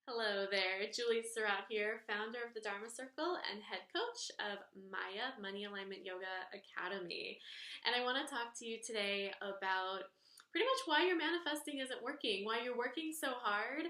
Hello there, Julie Surratt here, founder of the Dharma Circle and head coach of Maya Money Alignment Yoga Academy. And I want to talk to you today about pretty much why your manifesting isn't working, why you're working so hard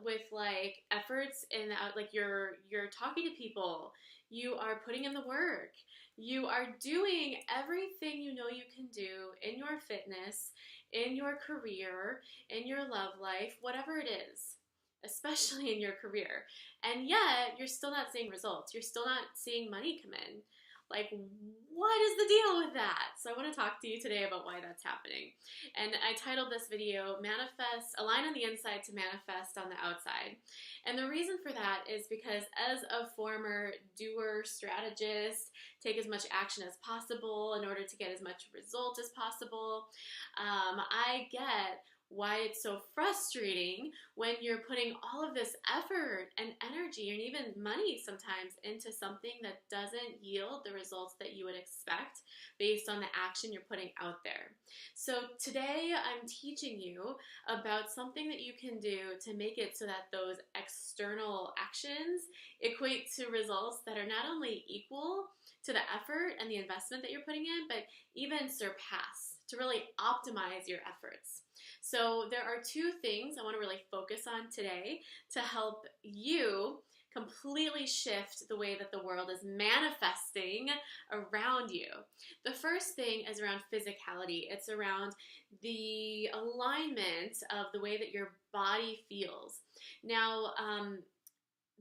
with like efforts and like you're talking to people, you are putting in the work, you are doing everything you know you can do in your fitness, in your career, in your love life, whatever it is, especially in your career, and yet you're still not seeing results. You're still not seeing money come in. Like, what is the deal with that? So I want to talk to you today about why that's happening. And I titled this video, Manifest, Align on the Inside to Manifest on the Outside. And the reason for that is because as a former doer strategist, take as much action as possible in order to get as much result as possible, I get why it's so frustrating when you're putting all of this effort and energy and even money sometimes into something that doesn't yield the results that you would expect based on the action you're putting out there. So today I'm teaching you about something that you can do to make it so that those external actions equate to results that are not only equal to the effort and the investment that you're putting in, but even surpass, to really optimize your efforts. So there are two things I want to really focus on today to help you completely shift the way that the world is manifesting around you. The first thing is around physicality. It's around the alignment of the way that your body feels. Now,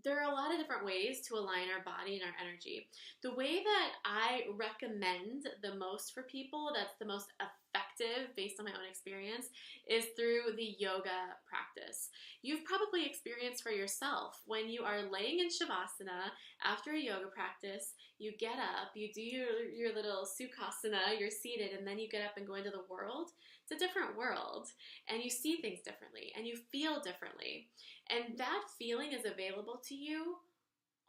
there are a lot of different ways to align our body and our energy. The way that I recommend the most for people, that's the most effective based on my own experience, is through the yoga practice. You've probably experienced for yourself when you are laying in Shavasana after a yoga practice, you get up, you do your little Sukhasana, you're seated, and then you get up and go into the world. It's a different world, and you see things differently, and you feel differently. And that feeling is available to you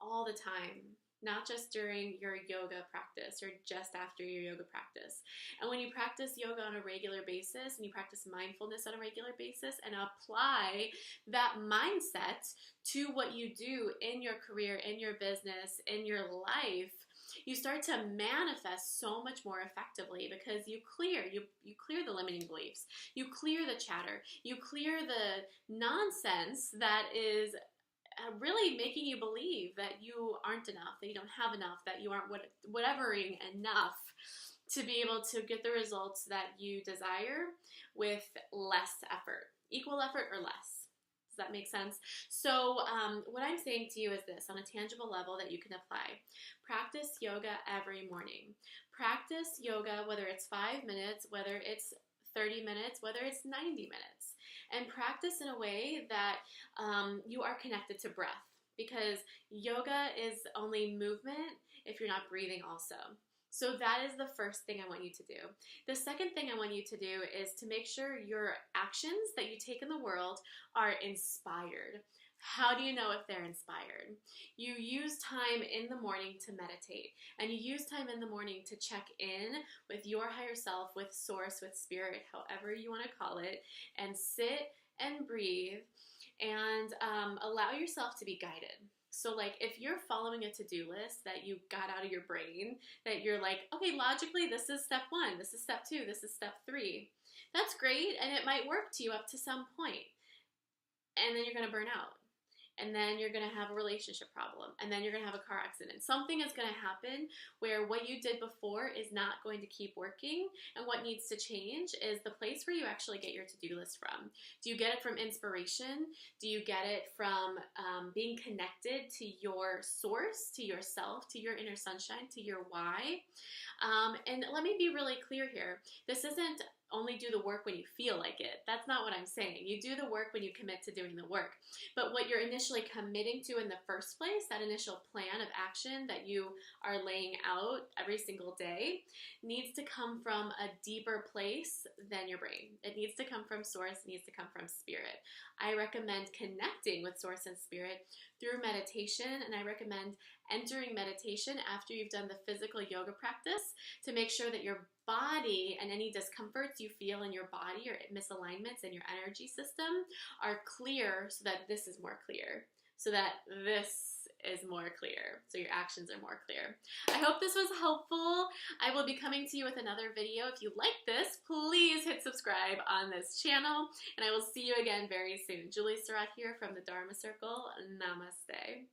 all the time, not just during your yoga practice or just after your yoga practice. And when you practice yoga on a regular basis and you practice mindfulness on a regular basis and apply that mindset to what you do in your career, in your business, in your life, you start to manifest so much more effectively because you clear the limiting beliefs, you clear the chatter, you clear the nonsense that is really making you believe that you aren't enough, that you don't have enough, that you aren't whatevering enough to be able to get the results that you desire with less effort, equal effort or less. Does that make sense? So what I'm saying to you is this on a tangible level that you can apply. Practice yoga every morning. Practice yoga, whether it's 5 minutes, whether it's 30 minutes, whether it's 90 minutes. And practice in a way that you are connected to breath, because yoga is only movement if you're not breathing also. So that is the first thing I want you to do. The second thing I want you to do is to make sure your actions that you take in the world are inspired. How do you know if they're inspired? You use time in the morning to meditate, and you use time in the morning to check in with your higher self, with source, with spirit, however you want to call it, and sit and breathe and allow yourself to be guided. So like if you're following a to-do list that you got out of your brain, that you're like, okay, logically, this is step 1, this is step 2, this is step 3. That's great, and it might work to you up to some point. And then you're going to burn out. And then you're going to have a relationship problem, and then you're going to have a car accident. Something is going to happen where what you did before is not going to keep working, and what needs to change is the place where you actually get your to-do list from. Do you get it from inspiration? Do you get it from being connected to your source, to yourself, to your inner sunshine, to your why? And let me be really clear here. This isn't only do the work when you feel like it. That's not what I'm saying. You do the work when you commit to doing the work. But what you're initially committing to in the first place, that initial plan of action that you are laying out every single day, needs to come from a deeper place than your brain. It needs to come from source, it needs to come from spirit. I recommend connecting with source and spirit through meditation, and I recommend entering meditation after you've done the physical yoga practice to make sure that your body and any discomforts discomforts you feel in your body or misalignments in your energy system are clear so that this is more clear, so that this is more clear, so your actions are more clear. I hope this was helpful. I will be coming to you with another video. If you like this, please hit subscribe on this channel, and I will see you again very soon. Julie Surratt here from the Dharma Circle. Namaste.